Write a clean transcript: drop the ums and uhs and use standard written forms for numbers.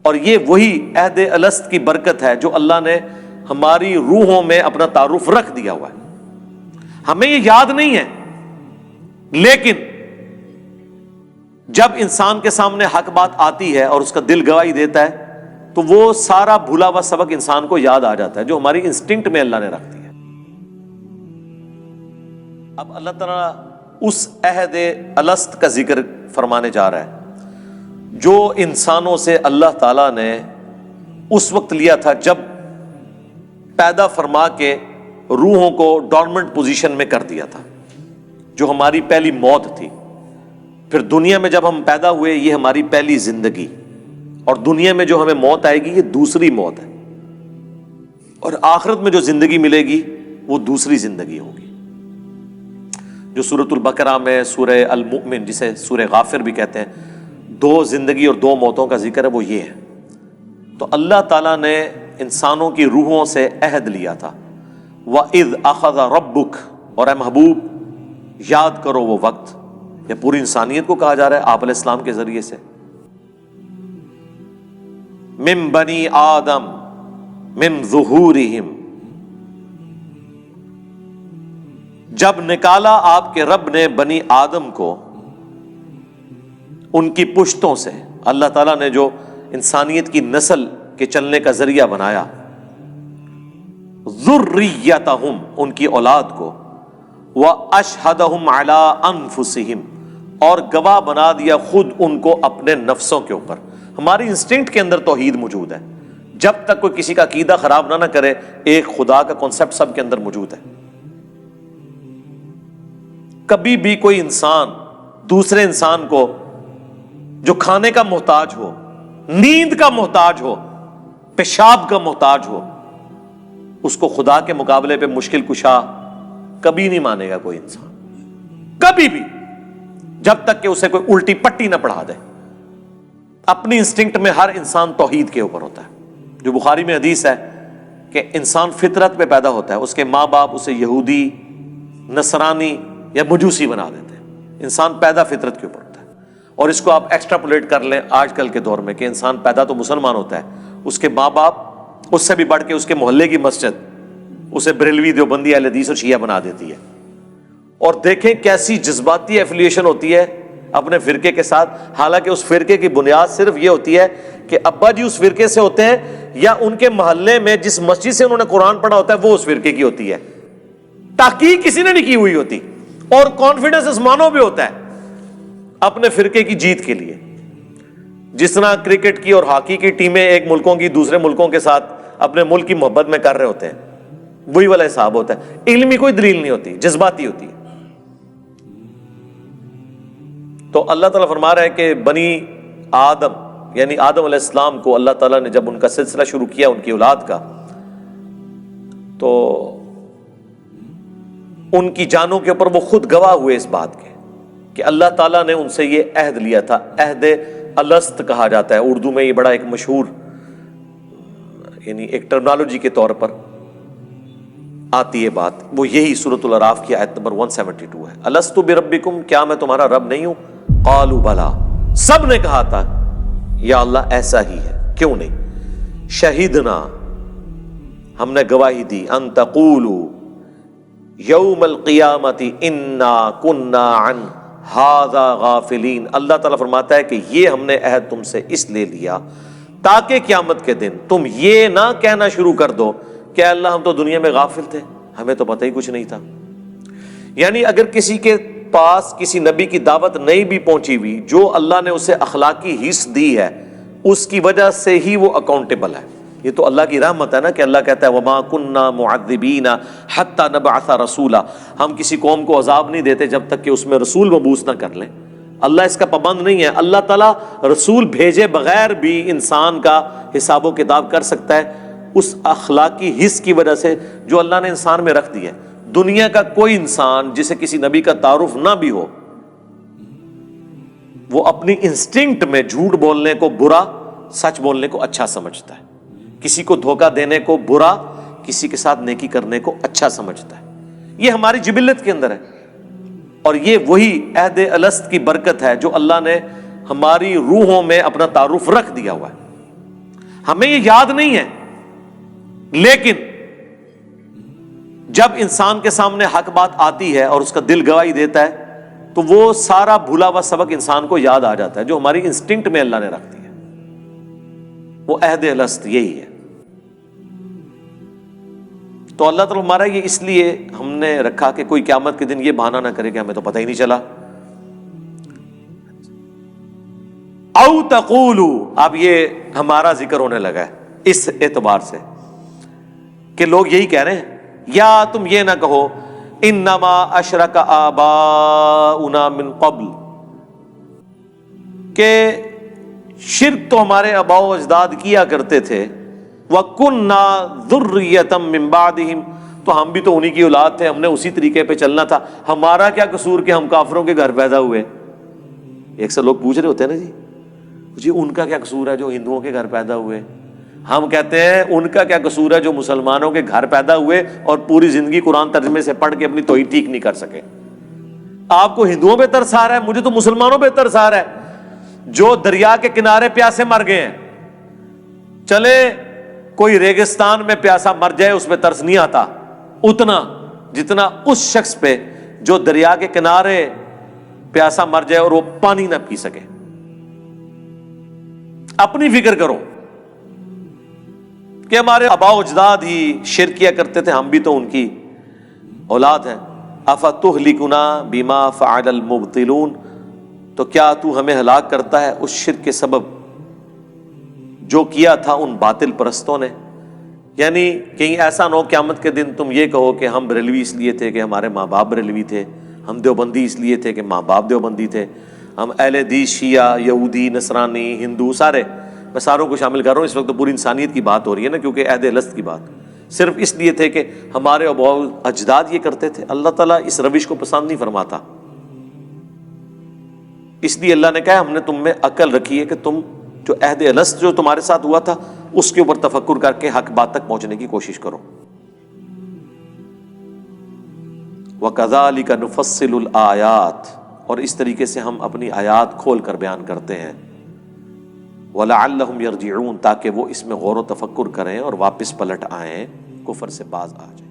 اور یہ وہی عہد الست کی برکت ہے جو اللہ نے ہماری روحوں میں اپنا تعارف رکھ دیا ہوا ہے. ہمیں یہ یاد نہیں ہے، لیکن جب انسان کے سامنے حق بات آتی ہے اور اس کا دل گواہی دیتا ہے تو وہ سارا بھولا ہوا سبق انسان کو یاد آ جاتا ہے جو ہماری انسٹنکٹ میں اللہ نے رکھ دیا. اب اللہ تعالیٰ اس عہد الست کا ذکر فرمانے جا رہا ہے جو انسانوں سے اللہ تعالیٰ نے اس وقت لیا تھا جب پیدا فرما کے روحوں کو ڈورمنٹ پوزیشن میں کر دیا تھا، جو ہماری پہلی موت تھی. پھر دنیا میں جب ہم پیدا ہوئے یہ ہماری پہلی زندگی، اور دنیا میں جو ہمیں موت آئے گی یہ دوسری موت ہے، اور آخرت میں جو زندگی ملے گی وہ دوسری زندگی ہوگی. جو سورۃ البقرہ میں سورہ المؤمن جسے سورہ غافر بھی کہتے ہیں، دو زندگی اور دو موتوں کا ذکر ہے، وہ یہ ہے. تو اللہ تعالیٰ نے انسانوں کی روحوں سے عہد لیا تھا. وَإِذْ أَخَذَ رَبُّكَ، اور اے محبوب یاد کرو وہ وقت. یہ پوری انسانیت کو کہا جا رہا ہے آپ علیہ السلام کے ذریعے سے. مِن بنی آدم مِن ظُہُورِهِمْ، جب نکالا آپ کے رب نے بنی آدم کو ان کی پشتوں سے. اللہ تعالیٰ نے جو انسانیت کی نسل کے چلنے کا ذریعہ بنایا، ذریتہم، ان کی اولاد کو، واشہدہم علی انفسہم، اور گواہ بنا دیا خود ان کو اپنے نفسوں کے اوپر. ہماری انسٹنکٹ کے اندر توحید موجود ہے. جب تک کوئی کسی کا عقیدہ خراب نہ کرے، ایک خدا کا کانسیپٹ سب کے اندر موجود ہے. کبھی بھی کوئی انسان دوسرے انسان کو جو کھانے کا محتاج ہو، نیند کا محتاج ہو، پیشاب کا محتاج ہو، اس کو خدا کے مقابلے پہ مشکل کشا کبھی نہیں مانے گا کوئی انسان، کبھی بھی، جب تک کہ اسے کوئی الٹی پٹی نہ پڑھا دے. اپنی انسٹنکٹ میں ہر انسان توحید کے اوپر ہوتا ہے. جو بخاری میں حدیث ہے کہ انسان فطرت پہ پیدا ہوتا ہے، اس کے ماں باپ اسے یہودی، نصرانی یا مجوسی بنا دیتے ہیں. انسان پیدا فطرت کے اوپر ہوتا ہے. اور اس کو آپ ایکسٹراپولیٹ کر لیں آج کل کے دور میں کہ انسان پیدا تو مسلمان ہوتا ہے، اس کے ماں باپ اس سے بھی بڑھ کے اس کے محلے کی مسجد اسے بریلوی، دیوبندی، اہل حدیث اور شیعہ بنا دیتی ہے. اور دیکھیں کیسی جذباتی ایفیلیشن ہوتی ہے اپنے فرقے کے ساتھ، حالانکہ اس فرقے کی بنیاد صرف یہ ہوتی ہے کہ ابا جی اس فرقے سے ہوتے ہیں یا ان کے محلے میں جس مسجد سے انہوں نے قرآن پڑھا ہوتا ہے وہ اس فرقے کی ہوتی ہے. تحقیق کسی نے نہیں کی ہوئی ہوتی، اور کانفیڈنس اس مانو بھی ہوتا ہے اپنے فرقے کی جیت کے لیے. جس طرح کرکٹ کی اور ہاکی کی ٹیمیں ایک ملکوں کی دوسرے ملکوں کے ساتھ اپنے ملک کی محبت میں کر رہے ہوتے ہیں، وہی والا حساب ہوتا ہے. علمی کوئی دلیل نہیں ہوتی، جذباتی ہوتی ہے. تو اللہ تعالیٰ فرما رہا ہے کہ بنی آدم یعنی آدم علیہ السلام کو اللہ تعالیٰ نے جب ان کا سلسلہ شروع کیا ان کی اولاد کا، تو ان کی جانوں کے اوپر وہ خود گواہ ہوئے اس بات کے کہ اللہ تعالیٰ نے ان سے یہ عہد لیا تھا. عہد الست کہا جاتا ہے اردو میں، یہ بڑا ایک مشہور یعنی ایک ٹرمنالوجی کے طور پر آتی ہے بات. وہ یہی سورۃ الاعراف کی آیت نمبر 172 ہے. الست بربکم، کیا میں تمہارا رب نہیں ہوں؟ قالوا بلا، سب نے کہا تھا یا اللہ ایسا ہی ہے، کیوں نہیں. شہیدنا، ہم نے گواہی دی، ان تقولوا یوم القیامت انا کنا عن ھذا غافلین. اللہ تعالیٰ فرماتا ہے کہ یہ ہم نے عہد تم سے اس لیے لیا تاکہ قیامت کے دن تم یہ نہ کہنا شروع کر دو کہ اللہ ہم تو دنیا میں غافل تھے، ہمیں تو پتہ ہی کچھ نہیں تھا. یعنی اگر کسی کے پاس کسی نبی کی دعوت نہیں بھی پہنچی ہوئی، جو اللہ نے اسے اخلاقی حص دی ہے اس کی وجہ سے ہی وہ اکاؤنٹیبل ہے. یہ تو اللہ کی رحمت ہے نا کہ اللہ کہتا ہے وما کننا معذبین حتی نبعث رسولا، ہم کسی قوم کو عذاب نہیں دیتے جب تک کہ اس میں رسول مبعوث نہ کر لیں. اللہ اس کا پابند نہیں ہے. اللہ تعالیٰ رسول بھیجے بغیر بھی انسان کا حساب و کتاب کر سکتا ہے اس اخلاقی حص کی وجہ سے جو اللہ نے انسان میں رکھ دی ہے. دنیا کا کوئی انسان جسے کسی نبی کا تعارف نہ بھی ہو، وہ اپنی انسٹنکٹ میں جھوٹ بولنے کو برا، سچ بولنے کو اچھا سمجھتا ہے. کسی کو دھوکہ دینے کو برا، کسی کے ساتھ نیکی کرنے کو اچھا سمجھتا ہے. یہ ہماری جبلت کے اندر ہے. اور یہ وہی عہد الست کی برکت ہے جو اللہ نے ہماری روحوں میں اپنا تعارف رکھ دیا ہوا ہے. ہمیں یہ یاد نہیں ہے، لیکن جب انسان کے سامنے حق بات آتی ہے اور اس کا دل گواہی دیتا ہے تو وہ سارا بھولا ہوا سبق انسان کو یاد آ جاتا ہے جو ہماری انسٹنکٹ میں اللہ نے رکھ دی ہے، وہ عہد الست یہی ہے۔ تو اللہ تعالیٰ ہمارا یہ اس لیے ہم نے رکھا کہ کوئی قیامت کے دن یہ بہانہ نہ کرے کہ ہمیں تو پتہ ہی نہیں چلا۔ او تقولوا، اب یہ ہمارا ذکر ہونے لگا ہے اس اعتبار سے کہ لوگ یہی کہہ رہے ہیں، یا تم یہ نہ کہو انما اشرک آباؤنا من قبل، کہ شرک تو ہمارے آباء و اجداد کیا کرتے تھے، وَكُنَّا ذُرِّيَّةً مِّن بَعْدِهِمْ، تو ہم بھی تو انہی کی اولاد تھے، ہم نے اسی طریقے پہ چلنا تھا، ہمارا کیا قصور کہ ہم کافروں کے گھر پیدا ہوئے۔ ایک سے لوگ پوچھ رہے ہوتے ہیں نا جی ان کا کیا قصور ہے جو ہندوؤں کے گھر پیدا ہوئے؟ ہم کہتے ہیں ان کا کیا قصور ہے جو مسلمانوں کے گھر پیدا ہوئے اور پوری زندگی قرآن ترجمے سے پڑھ کے اپنی توحید ٹھیک نہیں کر سکے۔ آپ کو ہندوؤں پہ ترس آ رہا ہے، مجھے تو مسلمانوں پہ ترس آ رہا ہے جو دریا کے کنارے پیاسے مر گئے ہیں۔ چلے کوئی ریگستان میں پیاسا مر جائے اس پہ ترس نہیں آتا اتنا جتنا اس شخص پہ جو دریا کے کنارے پیاسا مر جائے اور وہ پانی نہ پی سکے۔ اپنی فکر کرو کہ ہمارے آباء و اجداد ہی شرک کیا کرتے تھے، ہم بھی تو ان کی اولاد ہیں۔ افتہلکنا بما فعل المبطلون، تو کیا تو ہمیں ہلاک کرتا ہے اس شرک کے سبب جو کیا تھا ان باطل پرستوں نے؟ یعنی کہیں ایسا نہ ہو قیامت کے دن تم یہ کہو کہ ہم بریلوی اس لیے تھے کہ ہمارے ماں باپ بریلوی تھے، ہم دیوبندی اس لیے تھے کہ ماں باپ دیوبندی تھے، ہم اہل حدیث شیعہ یہودی نصرانی ہندو سارے، میں ساروں کو شامل کر رہا ہوں، اس وقت تو پوری انسانیت کی بات ہو رہی ہے نا، کیونکہ عہد الست کی بات صرف اس لیے تھے کہ ہمارے آباء و اجداد یہ کرتے تھے۔ اللہ تعالیٰ اس روش کو پسند نہیں فرماتا، اس لیے اللہ نے کہا ہم نے تم میں عقل رکھی ہے کہ تم جو عہد الست جو تمہارے ساتھ ہوا تھا اس کے اوپر تفکر کر کے حق بات تک پہنچنے کی کوشش کرو۔ وَكَذَلِكَ نُفَصِّلُ الْآيَاتِ، اور اس طریقے سے ہم اپنی آیات کھول کر بیان کرتے ہیں، وَلَعَلَّهُمْ يَرْجِعُونَ، تاکہ وہ اس میں غور و تفکر کریں اور واپس پلٹ آئیں، کفر سے باز آ جائیں۔